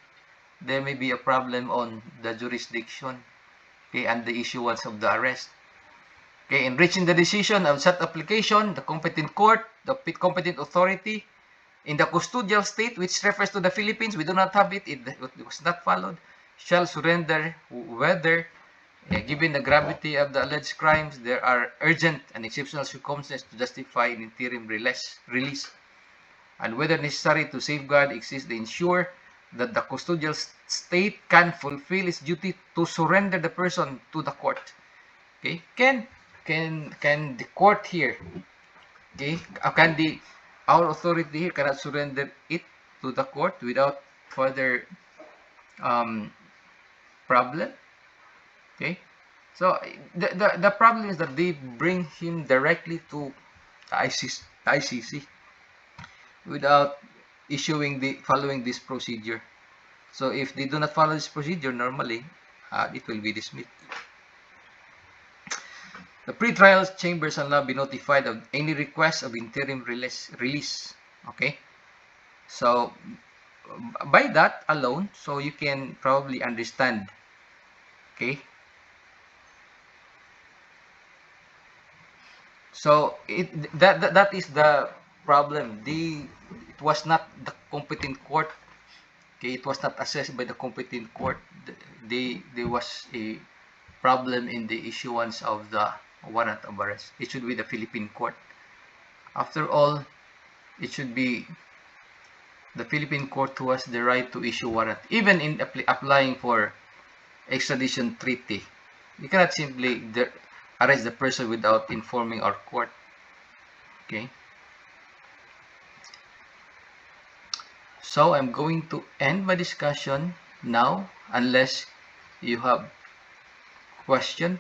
S1: there may be a problem on the jurisdiction, okay, and the issuance of the arrest. Okay, in reaching the decision of such application, the competent court, the competent authority in the custodial state, which refers to the Philippines, we do not have it, it was not followed, shall surrender whether, given the gravity of the alleged crimes, there are urgent and exceptional circumstances to justify an interim release, and whether necessary to safeguard exists to ensure that the custodial state can fulfill its duty to surrender the person to the court. Okay, can the court here, okay, our authority here cannot surrender it to the court without further problem? Okay, so the problem is that they bring him directly to ICC without following this procedure. So if they do not follow this procedure, normally it will be dismissed. The pre-trial chamber shall now be notified of any request of interim release. Okay, so by that alone, so you can probably understand. Okay, so that is the problem. It was not the competent court. Okay, it was not assessed by the competent court. There was a problem in the issuance of the warrant of arrest. It should be the Philippine court. After all, it should be the Philippine court who has the right to issue warrant. Even in applying for extradition treaty, you cannot simply arrest the person without informing our court. Okay. So I'm going to end my discussion now unless you have question